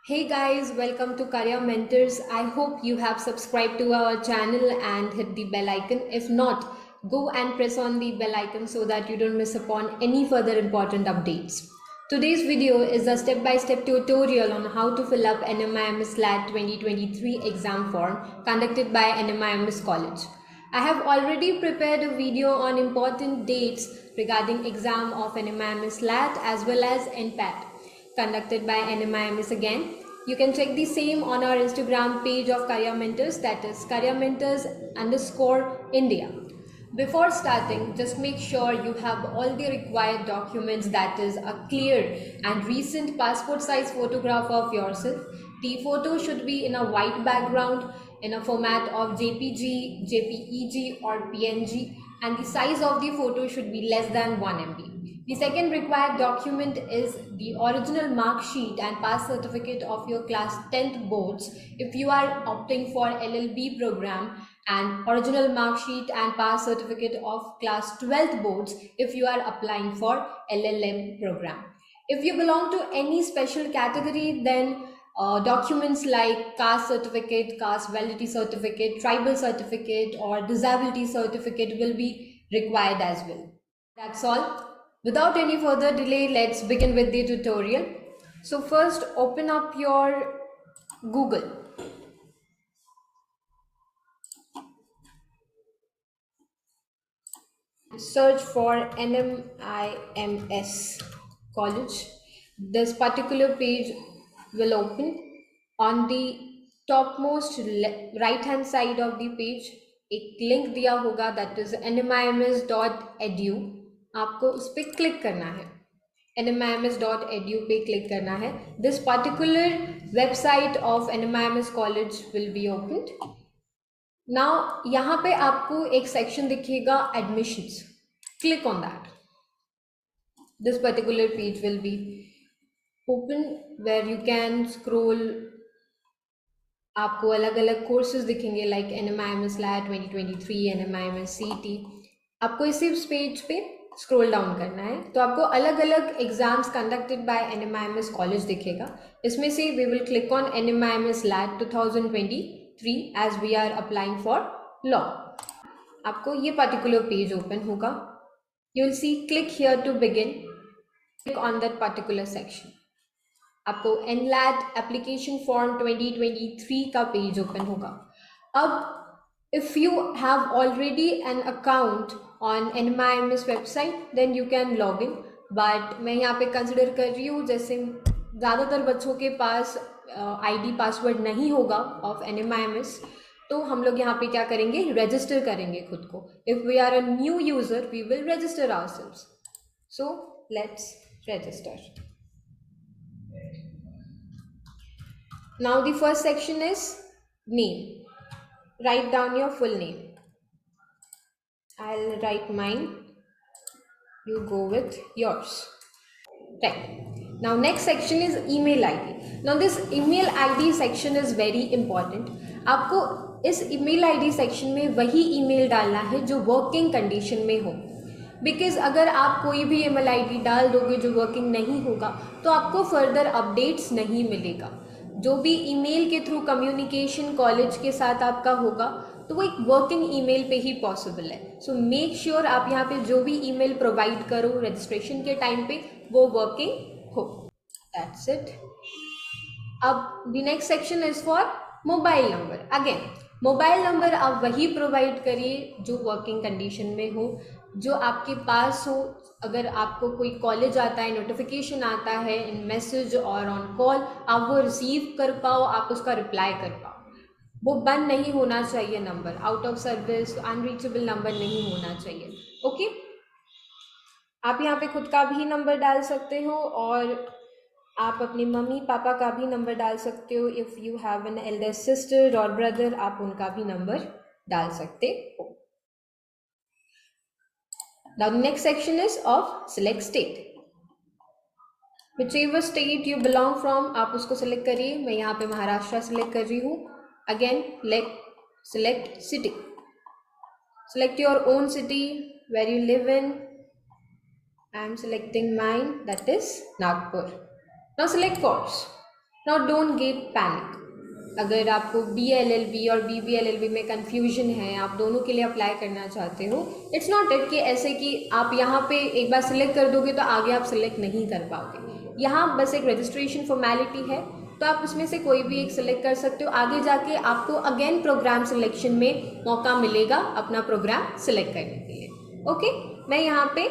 Hey guys, welcome to Career Mentors. I hope you have subscribed to our channel and hit the bell icon. If not, go and press on the bell icon so that you don't miss upon any further important updates. Today's video is a step-by-step tutorial on how to fill up NMIMS LAT 2023 exam form conducted by NMIMS College. I have already prepared a video on important dates regarding exam of NMIMS LAT as well as NPAT conducted by NMIMS again. You can check the same on our Instagram page of Career Mentors, that is Career Mentors underscore India. Before starting, just make sure you have all the required documents, that is a clear and recent passport size photograph of yourself. The photo should be in a white background in a format of JPG, JPEG or PNG, and the size of the photo should be less than 1 MB. The second required document is the original mark sheet and pass certificate of your class 10th boards if you are opting for LLB program, and original mark sheet and pass certificate of class 12th boards if you are applying for LLM program. If you belong to any special category, then documents like caste certificate, caste validity certificate, tribal certificate, or disability certificate will be required as well. That's all. Without any further delay, let's begin with the tutorial. So first, open up your Google. Search for NMIMS College. This particular page will open. On the topmost right hand side of the page एक link दिया होगा, that is nmims.edu. आपको उस पर click करना है, nmims.edu पे click करना है. This particular website of NMIMS College will be opened. Now यहाँ पे आपको एक section दिखेगा admissions. Click on that. This particular page will be open where you can scroll. आपको अलग अलग कोर्सेज दिखेंगे like NMIMS LAT 2023, NMIMS CT. आपको इसी पेज पे स्क्रॉल डाउन करना है तो आपको अलग अलग exams conducted by NMIMS college दिखेगा. इसमें से we will click on NMIMS LAT 2023 as we are applying for law. आपको ये पर्टिकुलर पेज ओपन होगा. You will see click here to begin. Click on that particular section. आपको NLAT application form 2023 का page open होगा. अब if you have already an account on NMIMS website then you can log in, but मैं यहाँ पे consider कर रही हूँ जैसे ज़्यादातर बच्चों के पास ID पासवर्ड नहीं होगा ऑफ NMIMS, तो हम लोग यहाँ पे क्या करेंगे, रजिस्टर करेंगे खुद को. If we are a new user we will register ourselves. So let's register. Now the first section is name. Write down your full name. I'll write mine. You go with yours. Right. Now next section is email ID. Now this email ID section is very important. आपको इस email ID section में वही email डालना है जो working condition में हो. Because अगर आप कोई भी email ID डाल दोगे जो वर्किंग नहीं होगा तो आपको फर्दर अपडेट्स नहीं मिलेगा. जो भी ईमेल के थ्रू कम्युनिकेशन कॉलेज के साथ आपका होगा तो वो एक वर्किंग ईमेल पे ही पॉसिबल है. सो मेक श्योर आप यहाँ पे जो भी ईमेल प्रोवाइड करो रजिस्ट्रेशन के टाइम पे वो वर्किंग हो. That's it. अब the next section is for mobile number. Again mobile number आप वही प्रोवाइड करिए जो वर्किंग कंडीशन में हो, जो आपके पास हो. अगर आपको कोई कॉलेज आता है, नोटिफिकेशन आता है इन मैसेज और ऑन कॉल, आप वो रिसीव कर पाओ, आप उसका रिप्लाई कर पाओ. वो बंद नहीं होना चाहिए number. Out of service unreachable number नहीं होना चाहिए. ओके आप यहाँ पे खुद का भी नंबर डाल सकते हो और आप अपनी मम्मी पापा का भी नंबर डाल सकते हो. If you have an elder sister और ब्रदर आप उनका भी नंबर डाल सकते हो. Now the next section is of select state. Whichever state you belong from आप उसको select करिए. मैं यहाँ पे महाराष्ट्र select कर रही हूँ. Again select city. Select your own city where you live in. I am selecting mine, that is Nagpur. Now select course. Now don't get panic. अगर आपको BLLB और BBLLB में कन्फ्यूजन है, आप दोनों के लिए अप्लाई करना चाहते हो, इट्स नॉट इट कि ऐसे कि आप यहाँ पे एक बार सिलेक्ट कर दोगे तो आगे आप सिलेक्ट नहीं कर पाओगे। यहाँ बस एक रजिस्ट्रेशन फॉर्मेलिटी है, तो आप उसमें से कोई भी एक सिलेक्ट कर सकते हो। आगे जाके आपको अगेन प्रोग्राम सिलेक्शन में मौका मिलेगा अपना प्रोग्राम सिलेक्ट करने के लिए। ओके, मैं यहाँ पे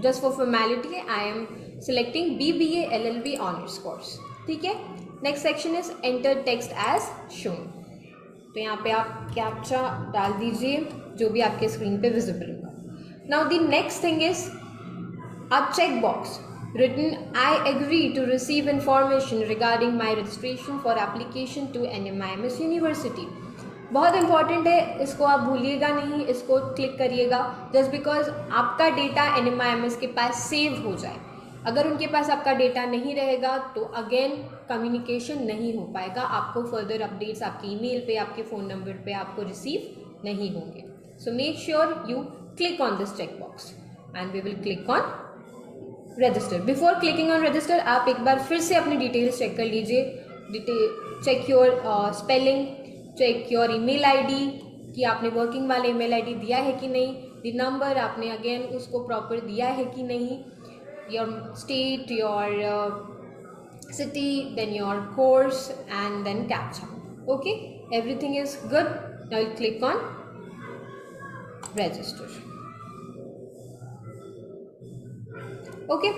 just for formality I am selecting BBA LLB honours course. ठीक है, next section is enter text as shown. तो यहाँ पे आप कैप्चा डाल दीजिए जो भी आपके स्क्रीन पे विजिबल होगा। Now the next thing is a checkbox written I agree to receive information regarding my registration for application to NMIMS University। बहुत इंपॉर्टेंट है, इसको आप भूलिएगा नहीं, इसको क्लिक करिएगा जस्ट बिकॉज आपका डेटा NMIMS के पास सेव हो जाए। अगर उनके पास आपका डेटा नहीं रहेगा तो अगेन कम्युनिकेशन नहीं हो पाएगा, आपको फर्दर अपडेट्स आपके ईमेल पे, आपके फ़ोन नंबर पे आपको रिसीव नहीं होंगे। So make sure you click on this check box and we will click on register. Before clicking on register आप एक बार फिर से अपनी डिटेल्स चेक कर लीजिए। Check your spelling, check your email ID कि आपने वर्किंग वाला ईमेल आईडी दिया है कि नहीं, द नंबर आपने अगेन उसको प्रॉपर दिया है कि नहीं, your state, your city, then your course and then captcha। okay, everything is good। now you click on register। Okay,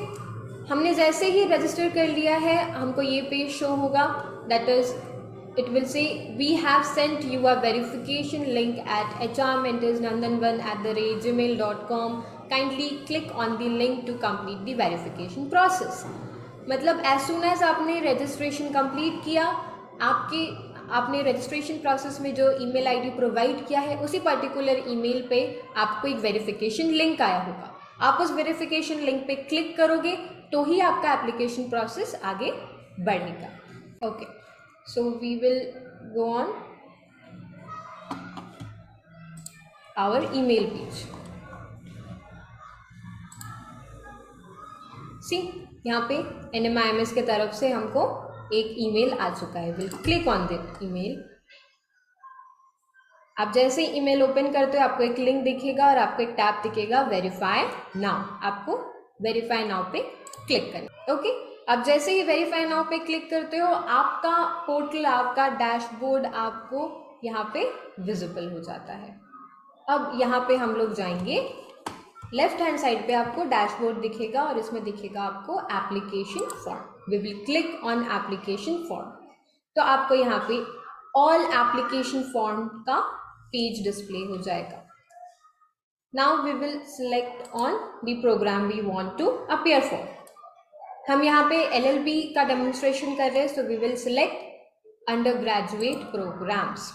हमने जैसे ही रजिस्टर कर लिया है हमको ये पेज शो होगा, that is it will say we have sent you a verification link at hrmentorsnandan1@gmail.com। Kindly click on the link to complete the verification process. मतलब एज सुन एज आपने रजिस्ट्रेशन कंप्लीट किया, आपने registration process में जो email ID provide किया है उसी particular email पे आपको एक वेरिफिकेशन लिंक आया होगा। आप उस वेरिफिकेशन लिंक पे क्लिक करोगे तो ही आपका एप्लीकेशन प्रोसेस आगे बढ़ेगा। Okay, so we will go on our email page. See, यहाँ पे NMIMS के तरफ से हमको एक ईमेल आ चुका है। Will click on that email. आप जैसे ही ईमेल ओपन करते हो आपको एक लिंक दिखेगा और आपको एक टैब दिखेगा वेरीफाई नाउ। आपको वेरीफाई नाउ पे क्लिक करना। ओके, अब जैसे ही वेरीफाई नाउ पे क्लिक करते हो आपका पोर्टल, आपका डैशबोर्ड आपको यहाँ पे विजिबल हो जाता है। अब यहाँ पे हम लोग जाएंगे, लेफ्ट हैंड साइड पे आपको डैशबोर्ड दिखेगा और इसमें दिखेगा आपको application form. We will click on application form. तो आपको यहाँ पे ऑल एप्लीकेशन फॉर्म का पेज डिस्प्ले हो जाएगा। Now we will select on the program we want to appear for. हम यहाँ पे LLB का डेमोन्स्ट्रेशन कर रहे हैं, so we will select undergraduate programs.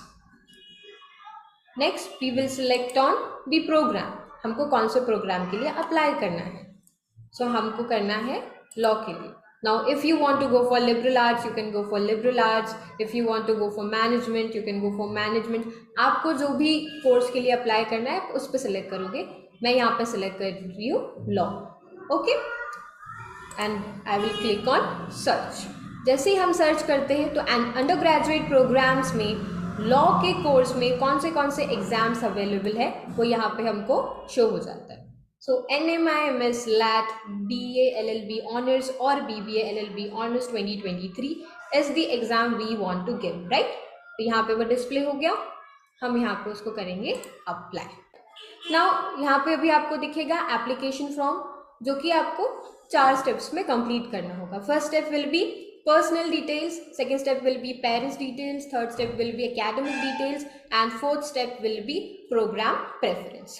Next we will select on the program, हमको कौन से प्रोग्राम के लिए अप्लाई करना है। सो हमको करना है लॉ के लिए। Now if you want to go for liberal arts you can go for liberal arts, if you want to go for management you can go for management। आपको जो भी कोर्स के लिए अप्लाई करना है उस पर सिलेक्ट करोगे। मैं यहाँ पे सिलेक्ट कर रही हूँ law. Okay, and I will click on search. जैसे ही हम सर्च करते हैं तो अंडर ग्रेजुएट प्रोग्राम्स में लॉ के कोर्स में कौन से एग्जाम्स अवेलेबल है वो यहाँ पे हमको शो हो जाता है। So NMIMS LAT BA LLB Honors or BBA LLB Honors 2023 is the exam we want to give, right? तो यहाँ पे वो डिस्प्ले हो गया, हम यहाँ पे उसको करेंगे अप्लाई। नाउ यहाँ पे अभी आपको दिखेगा एप्लीकेशन फॉर्म, जो कि आपको 4 स्टेप्स में कंप्लीट करना होगा। First step will be personal details, second step will be parents details, third step will be academic details and fourth step will be program preference.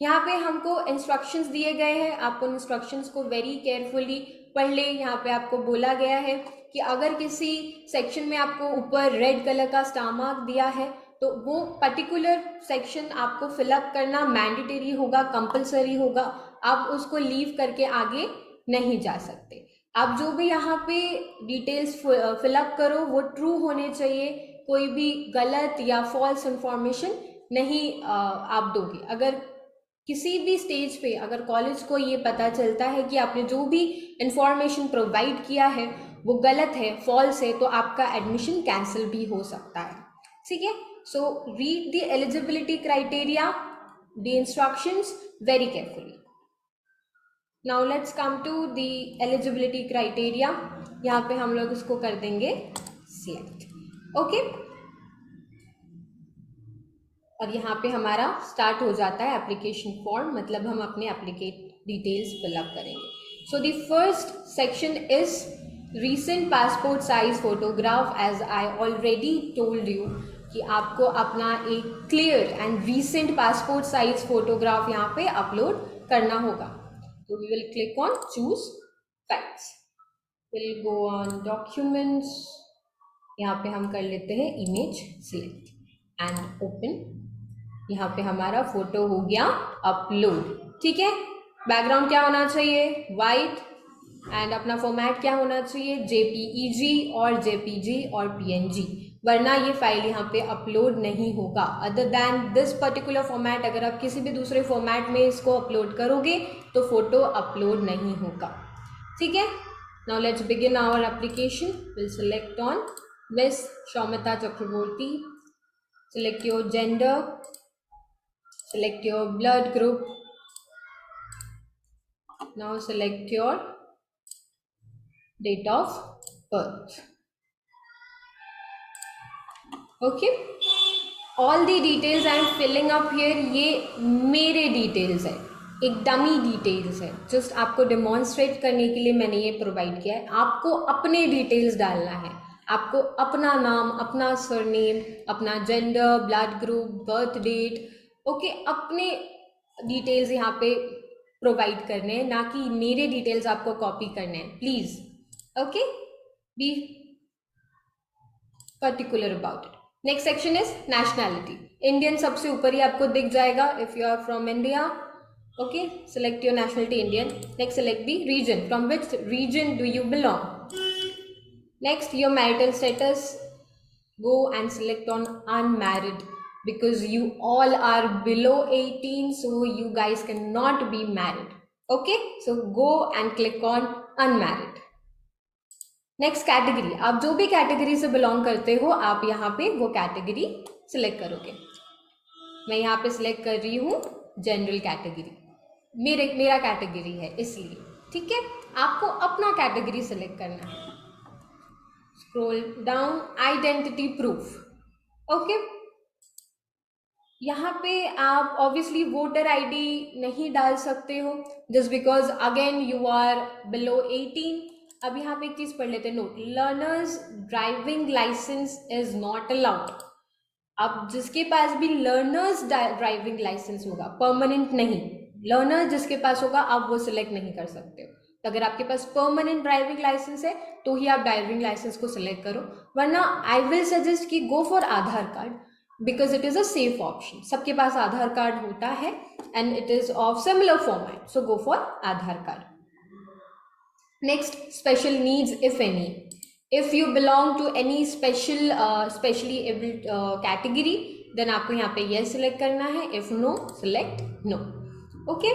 यहाँ पे हमको इंस्ट्रक्शंस दिए गए हैं, आपको इंस्ट्रक्शंस को वेरी केयरफुली पढ़ ले। यहाँ पे आपको बोला गया है कि अगर किसी सेक्शन में आपको ऊपर रेड कलर का स्टार मार्क दिया है तो वो पर्टिकुलर सेक्शन आपको फिलअप करना मैंडेटरी होगा, कंपलसरी होगा। आप उसको लीव करके आगे नहीं जा सकते। आप जो भी यहाँ पे डिटेल्स फिलअप करो वो ट्रू होने चाहिए, कोई भी गलत या फॉल्स इंफॉर्मेशन नहीं आप दोगे। अगर किसी भी स्टेज पे अगर कॉलेज को ये पता चलता है कि आपने जो भी इंफॉर्मेशन प्रोवाइड किया है वो गलत है, फॉल्स है, तो आपका एडमिशन कैंसिल भी हो सकता है। ठीक है, so read the eligibility criteria, the instructions very carefully. Now let's come to the eligibility criteria. यहाँ पे हम लोग इसको कर देंगे सिलेक्ट। ओके, और यहाँ पे हमारा स्टार्ट हो जाता है एप्लीकेशन फॉर्म, मतलब हम अपने एप्लीकेट डिटेल्स फिलअप करेंगे। So the first section is recent passport size photograph. As I already told you कि आपको अपना एक clear and recent passport size photograph यहाँ पे अपलोड करना होगा। तो we will click on choose files, will go on documents, यहाँ पे हम कर लेते हैं इमेज सिलेक्ट एंड ओपन। यहाँ पे हमारा फोटो हो गया अपलोड। ठीक है, बैकग्राउंड क्या होना चाहिए, वाइट, एंड अपना फॉर्मेट क्या होना चाहिए, जेपीईजी और जेपीजी और पीएनजी, वरना ये फाइल यहाँ पे अपलोड नहीं होगा। Other than this particular format, अगर आप किसी भी दूसरे फॉर्मेट में इसको अपलोड करोगे तो फोटो अपलोड नहीं होगा। ठीक है, now let's begin our application. Will select on miss Shaumita Chakraborty, select your gender, select your blood group, now select your date of birth. Okay, all the details I am filling up here, ये मेरे details है, एक dummy details है, just आपको demonstrate करने के लिए मैंने ये प्रोवाइड किया है। आपको अपने डिटेल्स डालना है, आपको अपना नाम, अपना सरनेम, अपना gender, blood group, birth date, okay, अपने डिटेल्स यहाँ पे प्रोवाइड करने हैं, ना कि मेरे डिटेल्स आपको कॉपी करने हैं। Please okay, be particular about it. Next section is nationality. Indian सबसे ऊपर ही आपको दिख जाएगा if you are from India. Okay, select your nationality Indian. Next, select the region. From which region do you belong? Next, your marital status. Go and select on unmarried, because you all are below 18, so you guys cannot be married. Okay, so go and click on unmarried. Next category, आप जो भी category से belong करते हो आप यहाँ पे वो कैटेगरी सिलेक्ट करोगे। मैं यहाँ पे सिलेक्ट कर रही हूँ जनरल कैटेगरी, मेरा कैटेगरी है इसलिए। ठीक है, आपको अपना कैटेगरी सिलेक्ट करना है। Scroll down, identity proof. Okay, यहाँ पे आप ऑब्वियसली वोटर आईडी नहीं डाल सकते हो, just because again you are below 18। अब यहाँ पे एक चीज पढ़ लेते हैं, note, learners driving licence is not allowed. अब जिसके पास भी लर्नर्स ड्राइविंग लाइसेंस होगा, परमानेंट नहीं, लर्नर जिसके पास होगा आप वो सिलेक्ट नहीं कर सकते हो। तो अगर आपके पास परमानेंट ड्राइविंग लाइसेंस है तो ही आप ड्राइविंग लाइसेंस को सिलेक्ट करो, वरना आई विल सजेस्ट कि go for Aadhaar card, because it is a safe option. सबके पास आधार कार्ड होता है and it is of similar format, so go for Aadhaar card. Next, special needs if any. If you belong to any specially abled category, then आपको यहाँ पे yes select करना है, if no select no. Okay,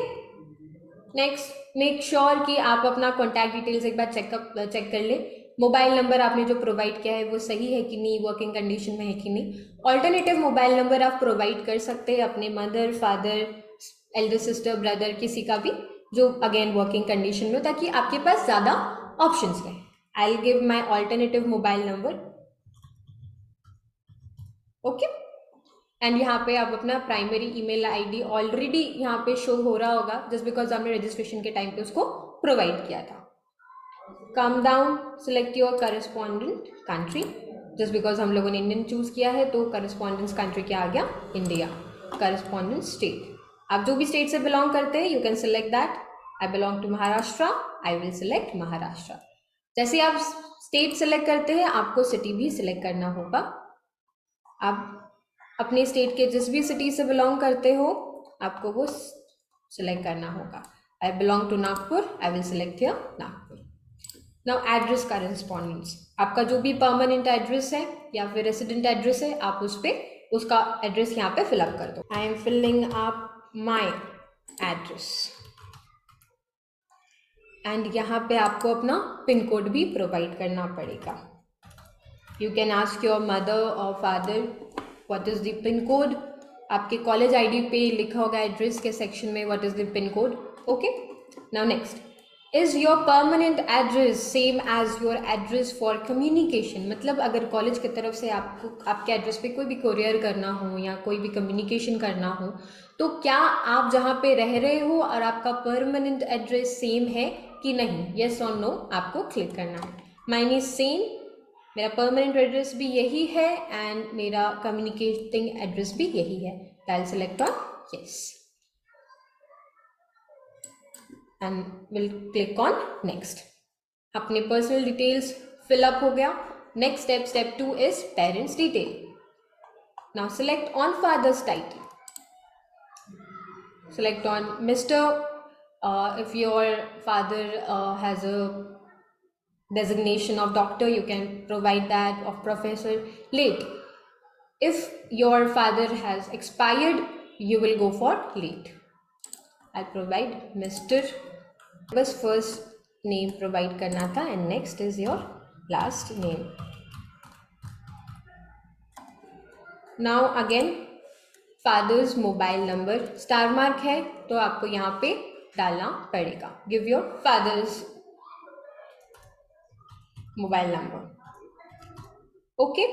next, make sure कि आप अपना contact details एक बार check कर ले। मोबाइल नंबर आपने जो प्रोवाइड किया है वो सही है कि नहीं, वर्किंग कंडीशन में है कि नहीं। ऑल्टरनेटिव मोबाइल नंबर आप प्रोवाइड कर सकते हैं अपने mother, father, Elder sister, brother, किसी का भी जो अगेन वर्किंग कंडीशन में हो, ताकि आपके पास ज़्यादा ऑप्शंस रहें। I will give my alternative mobile number. Okay, and यहाँ पे आप अपना प्राइमरी ईमेल आईडी ऑलरेडी यहाँ पे शो हो रहा होगा, जस्ट बिकॉज आपने रजिस्ट्रेशन के टाइम पे उसको प्रोवाइड किया था। Come down, select your correspondent country, just because हम लोगों ने इंडियन चूज किया है तो करस्पॉन्डेंस कंट्री क्या आ गया, इंडिया। करस्पॉन्डेंट स्टेट, आप जो भी स्टेट से बिलोंग करते हैं you can select that. I belong to Maharashtra, I will select Maharashtra. जैसे आप स्टेट सिलेक्ट करते हैं आपको सिटी भी सिलेक्ट करना होगा। आप अपने स्टेट के जिस भी सिटी से बिलोंग करते हो आपको वो सिलेक्ट करना होगा। I belong to Nagpur, I will select here Nagpur. Now address correspondence, आपका जो भी परमानेंट एड्रेस है या फिर रेसिडेंट एड्रेस है आप उस पर उसका एड्रेस यहाँ पे फिलअप कर दो। I am filling up my address. And यहाँ पे आपको अपना पिन कोड भी प्रोवाइड करना पड़ेगा. You can ask your mother और father what is the pin code. आपके कॉलेज आईडी पे लिखा होगा एड्रेस के सेक्शन में what is the pin code. Okay, now next, is your permanent address same as your address for communication. मतलब अगर college की तरफ से आपको आपके एड्रेस पे कोई भी कोरियर करना हो या कोई भी कम्युनिकेशन करना हो, तो क्या आप जहाँ पे रह रहे हो और आपका परमानेंट एड्रेस सेम है कि नहीं, येस और नो आपको क्लिक करना है. माइन इज सेम, मेरा परमानेंट एड्रेस भी यही है एंड मेरा कम्युनिकेटिंग एड्रेस भी यही है. I select on yes and will click on next. अपने पर्सनल डिटेल्स फिलअप हो गया. Next step, step 2 is parents detail. Now select on fathers title. Select on Mr. If your father has a designation of doctor, you can provide that, of professor. Late, if your father has expired, you will go for late. I'll provide Mr. बस first name provide करना था and next is your last name. Now again father's mobile number star mark है तो आपको यहाँ पे डालना पड़ेगा. Give your father's mobile number. Okay,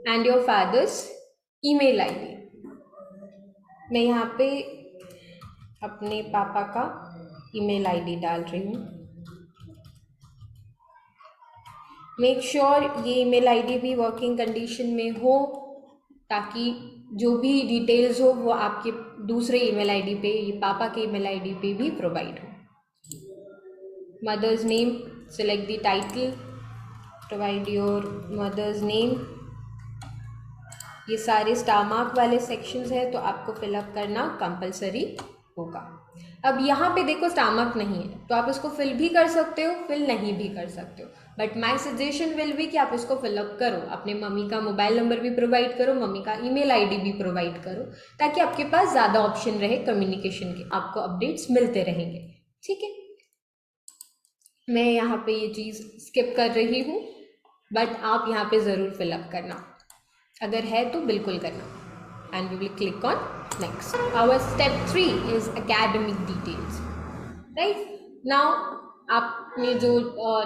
and your father's email ID. मैं यहाँ पे अपने पापा का ईमेल आईडी डाल रही हूँ. मेक श्योर ये ईमेल आईडी भी वर्किंग कंडीशन में हो ताकि जो भी डिटेल्स हो वो आपके दूसरे ईमेल आईडी पे, ये पापा के ईमेल आईडी पे भी प्रोवाइड हो. Mother's name, select the title, provide your mother's name. ये सारे स्टार मार्क वाले सेक्शंस है तो आपको फिलअप करना कंपलसरी होगा. अब यहाँ पे देखो स्टार मार्क नहीं है तो आप इसको फिल भी कर सकते हो, फिल नहीं भी कर सकते हो, but my suggestion will be कि आप इसको फिलअप करो. अपने मम्मी का मोबाइल नंबर भी प्रोवाइड करो, मम्मी का ईमेल आईडी भी प्रोवाइड करो ताकि आपके पास ज़्यादा ऑप्शन रहे कम्युनिकेशन के, आपको अपडेट्स मिलते रहेंगे. ठीक है, मैं यहाँ पे ये चीज़ स्किप कर रही हूँ बट आप यहाँ पे ज़रूर फिलअप करना, अगर है तो बिल्कुल करना. And we will click on next. Our step 3 is academic details. Right now आपने जो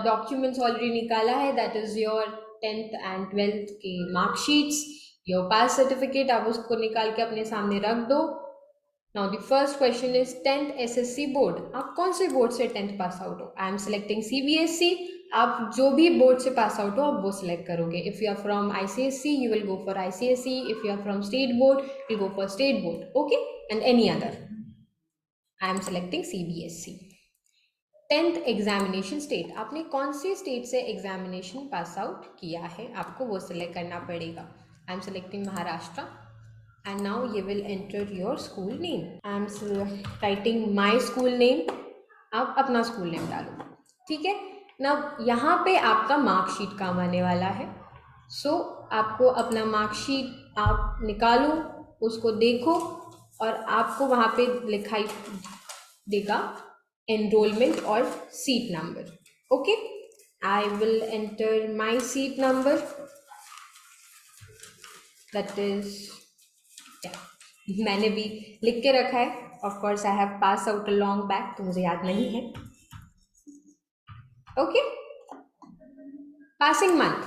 डॉक्यूमेंट्स ऑलरेडी निकाला है that is your 10th and 12th के मार्कशीट्स, योर पास सर्टिफिकेट, आप उसको निकाल के अपने सामने रख दो. Now the first question is 10th SSC board. आप कौन से बोर्ड से 10th पास आउट हो? I am selecting CBSE. आप जो भी बोर्ड से पास आउट हो आप वो सिलेक्ट करोगे. If you are from ICSE you will go for ICSE. If you are from state board you go for state board. Okay, and any other. I am selecting CBSE. 10th examination state, आपने कौन से state से examination pass out किया है आपको वो select करना पड़ेगा. आई am selecting Maharashtra. And now you will enter your school name. I am writing my school name. आप अपना स्कूल नेम डालो. ठीक है ना, यहाँ पे आपका मार्कशीट काम आने वाला है. सो आपको अपना मार्कशीट आप निकालो, उसको देखो और आपको वहाँ पे लिखाई देगा एनरोलमेंट और seat number. Okay, I will enter my seat number that is, मैंने भी लिख के रखा है. Of course I have pass out a long back तो मुझे याद नहीं है. ओके, पासिंग मंथ,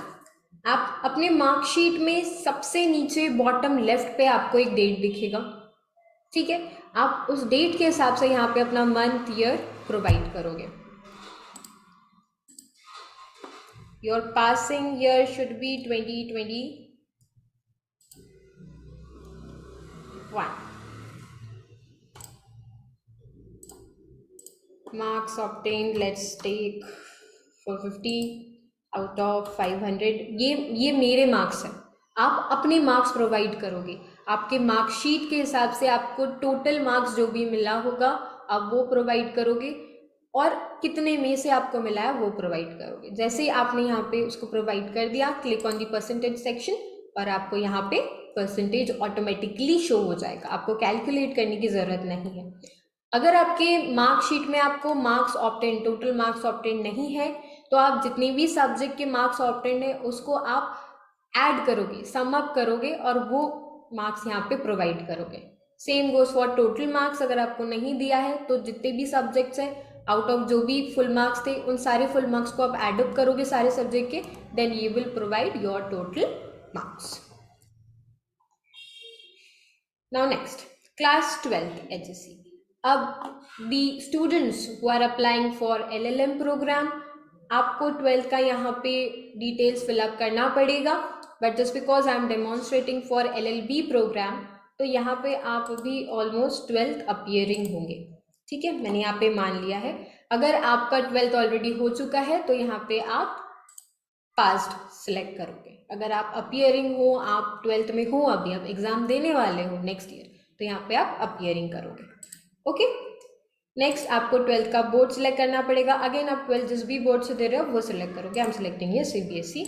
आप अपने मार्कशीट में सबसे नीचे बॉटम लेफ्ट पे आपको एक डेट दिखेगा. ठीक है, आप उस डेट के हिसाब से यहाँ पे अपना मंथ ईयर प्रोवाइड करोगे. Your passing year should be 2021. Marks obtained, let's take 450 out of 500. ये मेरे मार्क्स हैं. आप अपने मार्क्स प्रोवाइड करोगे. आपके मार्कशीट के हिसाब से आपको टोटल मार्क्स जो भी मिला होगा आप वो प्रोवाइड करोगे और कितने में से आपको मिला है वो प्रोवाइड करोगे. जैसे ही आपने यहाँ पे उसको प्रोवाइड कर दिया, click on the percentage section और आपको यहाँ पे परसेंटेज ऑटोमेटिकली शो हो जाएगा. आपको कैलकुलेट करने की ज़रूरत नहीं है. अगर आपके मार्कशीट में आपको marks obtain, total marks obtain नहीं है, तो आप जितने भी सब्जेक्ट के मार्क्स ऑब्टेन है उसको आप ऐड करोगे, सम अप करोगे और वो मार्क्स यहाँ पे प्रोवाइड करोगे। Same goes for total marks. अगर आपको नहीं दिया है तो जितने भी सब्जेक्ट्स हैं आउट ऑफ जो भी फुल मार्क्स थे उन सारे फुल मार्क्स को आप एड अप करोगे सारे सब्जेक्ट के, then you will provide your total marks. Now next, class 12th HSC. अब the students who are applying for LLM program, आपको 12th का यहाँ पे डिटेल्स फिलअप करना पड़ेगा, but just because I am demonstrating for LLB program, तो यहाँ पे आप अभी ऑलमोस्ट 12th अपियरिंग होंगे। ठीक है, मैंने यहाँ पे मान लिया है। अगर आपका 12th ऑलरेडी हो चुका है तो यहाँ पे आप पास्ट सिलेक्ट करोगे। अगर आप अपियरिंग हो, आप 12th में हो, अभी आप एग्जाम देने वाले हो नेक्स्ट ईयर, तो यहाँ पे आप अपियरिंग करोगे। ओके, नेक्स्ट आपको 12th का बोर्ड सिलेक्ट करना पड़ेगा। अगेन आप 12th जिस भी बोर्ड से दे रहे हो वो सिलेक्ट करोगे। आई एम सिलेक्टिंग ये CBSE।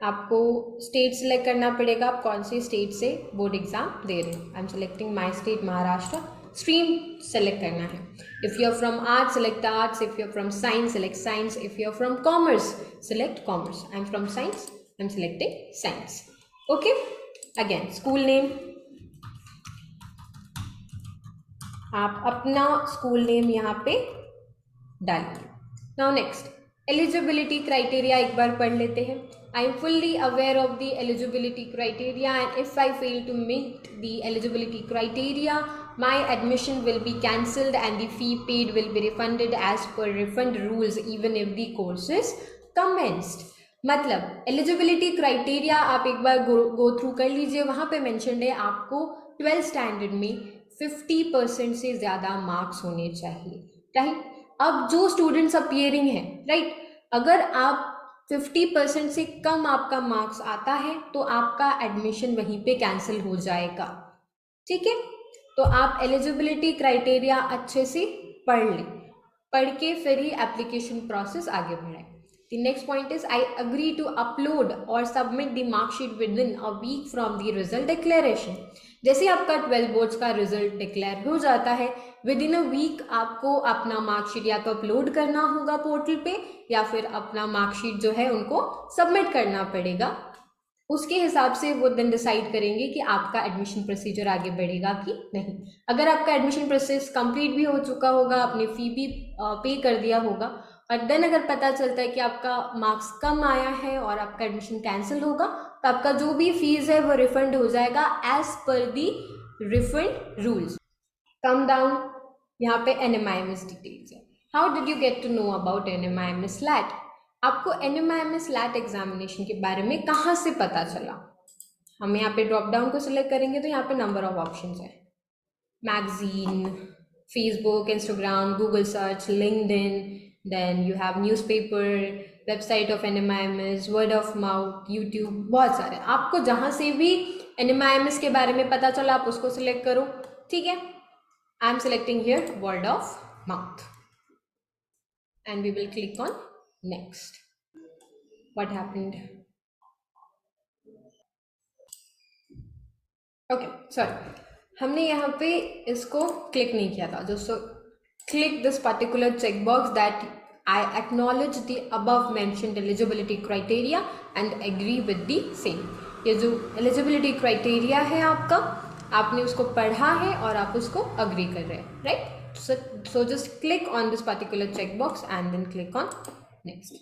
आपको स्टेट सिलेक्ट करना पड़ेगा, आप कौन सी स्टेट से बोर्ड एग्जाम दे रहे हो। I am selecting my state Maharashtra. Stream select करना है। If you are from arts select arts, if you are from science select science, if you are from commerce select commerce. I am from science, I am selecting science. Okay, again school name, आप अपना school name यहाँ पे डालिए। Now next, eligibility criteria एक बार पढ़ लेते हैं। I am fully aware of the eligibility criteria and if I fail to meet the eligibility criteria my admission will be cancelled and the fee paid will be refunded as per refund rules even if the course is commenced। मतलब eligibility criteria आप एक बार go through कर लीजिए। वहाँ पे mentioned है आपको 12th standard में 50% से ज़्यादा मार्क्स होने चाहिए, राइट। अब जो स्टूडेंट्स अपियरिंग है, राइट, अगर आप 50% से कम आपका मार्क्स आता है तो आपका एडमिशन वहीं पे कैंसिल हो जाएगा। ठीक है, तो आप एलिजिबिलिटी क्राइटेरिया अच्छे से पढ़ लें, पढ़ के फिर ही एप्लीकेशन प्रोसेस आगे बढ़ाएं। The next point is I agree to upload और submit the marksheet within a week from the result declaration. जैसे आपका 12 बोर्ड्स का रिजल्ट डिक्लेयर हो जाता है, विद इन अ वीक आपको अपना मार्कशीट या तो अपलोड करना होगा पोर्टल पे या फिर अपना मार्कशीट जो है उनको सबमिट करना पड़ेगा। उसके हिसाब से वो देन डिसाइड करेंगे कि आपका एडमिशन प्रोसीजर आगे बढ़ेगा कि नहीं। अगर आपका एडमिशन प्रोसेस कंप्लीट भी हो चुका होगा, आपने फ़ी भी पे कर दिया होगा, और देन अगर पता चलता है कि आपका मार्क्स कम आया है और आपका एडमिशन कैंसिल होगा, तो आपका जो भी फीस है वो रिफंड हो जाएगा as per the refund rules. Come down, यहाँ पे NMIMS डिटेल्स है। How did you get to know about NMIMS LAT? आपको NMIMS लैट एग्जामिनेशन के बारे में कहाँ से पता चला? हम यहाँ पे ड्रॉप डाउन को सिलेक्ट करेंगे तो यहाँ पे नंबर ऑफ ऑप्शंस है। Magazine, Facebook, Instagram, Google search, LinkedIn, then you have newspaper, website of NMIMS, word of mouth, YouTube, बहुत सारे। आपको जहाँ से भी NMIMS के बारे में पता चला आप उसको सिलेक्ट करो। ठीक है, I am selecting here word of mouth and we will click on next। what happened? okay, sorry, हमने यहाँ पे इसको क्लिक नहीं किया था। जो click this particular checkbox that I acknowledge the above mentioned eligibility criteria and agree with the same। ये जो eligibility criteria है आपका, आपने उसको पढ़ा है और आप उसको agree कर रहे हैं, right? so just click on this particular checkbox and then click on next।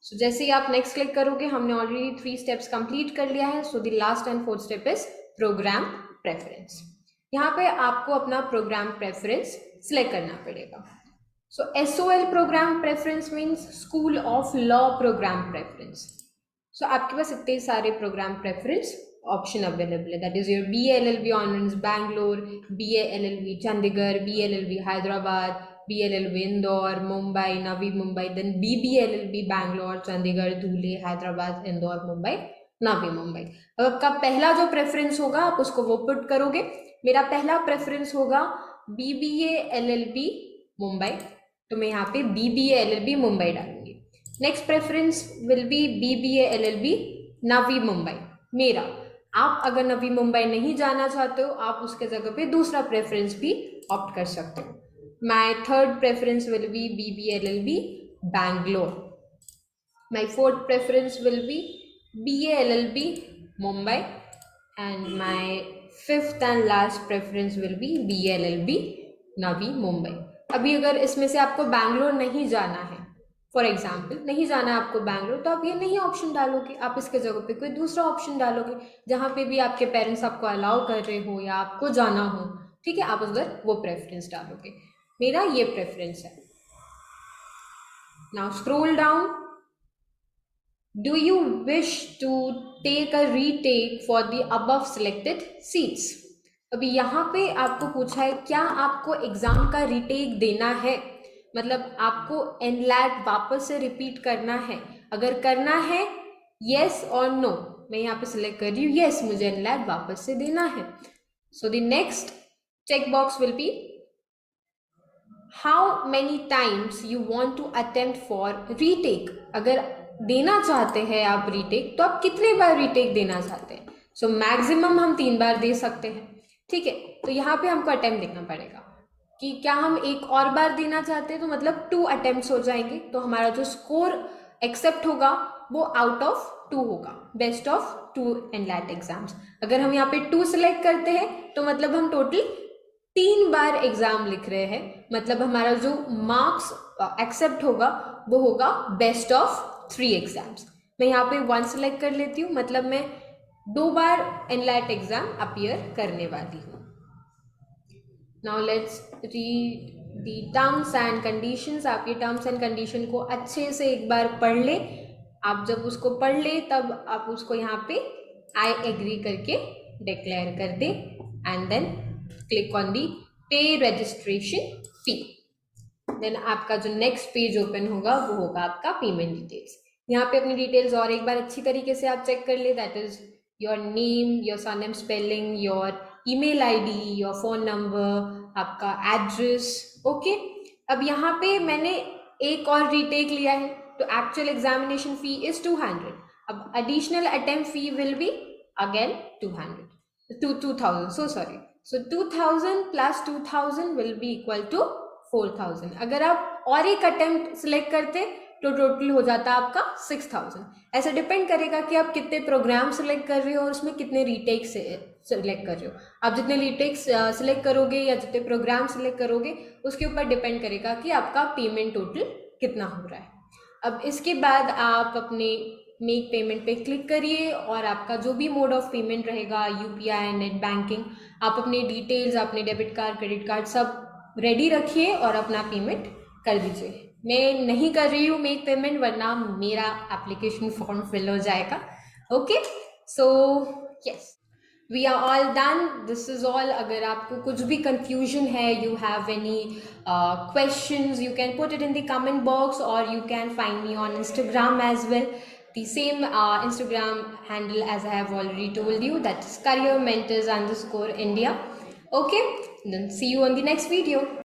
सो जैसे ही आप नेक्स्ट क्लिक करोगे, हमने ऑलरेडी 3 स्टेप्स कंप्लीट कर लिया है। So the last and 4th step is program preference. यहाँ पे आपको अपना प्रोग्राम प्रेफरेंस सिलेक्ट करना पड़ेगा। So SOL program preference means school of law program preference. So आपके पास इतने सारे प्रोग्राम प्रेफरेंस ऑप्शन अवेलेबल है। That is your BA LLB honours Bangalore, BA LLB Chandigarh, BA LLB Hyderabad, BA LLB Indore, Mumbai, Navi Mumbai, then BBA LLB Bangalore, Chandigarh, Dhule, Hyderabad, Indore, Mumbai, Navi Mumbai. अब आपका पहला जो प्रेफरेंस होगा आप उसको वो पुट करोगे। मेरा पहला प्रेफरेंस होगा BBA LLB मुंबई, तो मैं यहाँ पे BBA LLB मुंबई डालूंगी। Next preference will be BBA LLB Navi Mumbai मेरा। आप अगर नवी मुंबई नहीं जाना चाहते हो, आप उसके जगह पे दूसरा प्रेफरेंस भी ऑप्ट कर सकते हो। My third preference will be BBLLB Bangalore. My fourth preference will be BALLB Mumbai, and my fifth and last preference will be BLLB Navi Mumbai. अभी अगर इसमें से आपको बैंगलोर नहीं जाना है, फॉर एग्जाम्पल नहीं जाना है आपको बैंगलोर, तो आप ये नहीं ऑप्शन डालोगे, आप इसके जगह पे कोई दूसरा ऑप्शन डालोगे जहाँ पे भी आपके पेरेंट्स आपको अलाउ कर रहे हो या आपको जाना हो, ठीक है, आप उधर वो प्रेफरेंस डालोगे। मेरा ये प्रेफरेंस है। Now scroll down. Do you wish to take a retake for the above selected seats? अभी यहाँ पे आपको पूछा है क्या आपको एग्जाम का रिटेक देना है, मतलब आपको एनलैट वापस से रिपीट करना है। अगर करना है yes और no, मैं यहाँ पे सिलेक्ट कर रही हूँ yes, मुझे एनलैट वापस से देना है। So the next check box will be how many times you want to attempt for retake. अगर देना चाहते हैं आप रीटेक, तो आप कितने बार रीटेक देना चाहते हैं। सो मैक्सिमम हम 3 बार दे सकते हैं, ठीक है। तो यहाँ पे हमको अटेम्प्ट देखना पड़ेगा कि क्या हम एक और बार देना चाहते हैं, तो मतलब 2 अटेम्प्ट्स हो जाएंगे। तो हमारा जो स्कोर एक्सेप्ट होगा वो आउट ऑफ 2 होगा, बेस्ट ऑफ 2 एनलैट एग्जाम्स। अगर हम यहाँ पे 2 सिलेक्ट करते हैं तो मतलब हम टोटल 3 बार एग्जाम लिख रहे हैं, मतलब हमारा जो मार्क्स एक्सेप्ट होगा वो होगा बेस्ट ऑफ 3 एग्जाम्स। मैं यहाँ पे 1 सिलेक्ट कर लेती हूँ, मतलब मैं 2 बार एनलैट एग्जाम अपीयर करने वाली हूँ। Now let's read the terms and conditions. आप ये टर्म्स एंड कंडीशन को अच्छे से एक बार पढ़ ले। आप जब उसको पढ़ ले तब आप उसको यहाँ पे आई एग्री करके डिक्लेयर कर दे and then click on the pay registration fee. Then आपका जो नेक्स्ट पेज ओपन होगा वो होगा आपका पेमेंट डिटेल्स। यहाँ पे अपनी डिटेल्स और एक बार अच्छी तरीके से आप चेक कर ले, that is your name, your surname spelling, your email ID, your phone number, आपका एड्रेस, ओके। अब यहाँ पे मैंने एक और रीटेक लिया है, तो एक्चुअल एग्जामिनेशन फी इज 200। अब additional attempt fee will be again 2000, so sorry. So 2000 plus 2000 will be equal to 4000। अगर आप और एक अटेम्प्ट सिलेक्ट करते तो टोटल हो जाता आपका 6000। ऐसा डिपेंड करेगा कि आप कितने प्रोग्राम सिलेक्ट कर रहे हो और उसमें कितने रीटेक सिलेक्ट कर रहे हो। आप जितने रीटेक सिलेक्ट करोगे या जितने प्रोग्राम सिलेक्ट करोगे उसके ऊपर डिपेंड करेगा कि आपका पेमेंट टोटल कितना हो रहा है। अब इसके बाद आप अपने मेक पेमेंट पे क्लिक करिए और आपका जो भी मोड ऑफ पेमेंट रहेगा, UPI, नेट बैंकिंग, आप अपने डिटेल्स, अपने डेबिट कार्ड, क्रेडिट कार्ड सब रेडी रखिए और अपना पेमेंट कर दीजिए। मैं नहीं कर रही हूँ मेक पेमेंट, वरना मेरा एप्लीकेशन फॉर्म फिल हो जाएगा। Okay, so yes, we are all done, this is all. अगर आपको कुछ भी कंफ्यूजन है, you have any questions, you can put it in the comment box or you can find me on Instagram as well. The same Instagram handle as I have already told you, that is careermentors_India. Okay, then see you on the next video.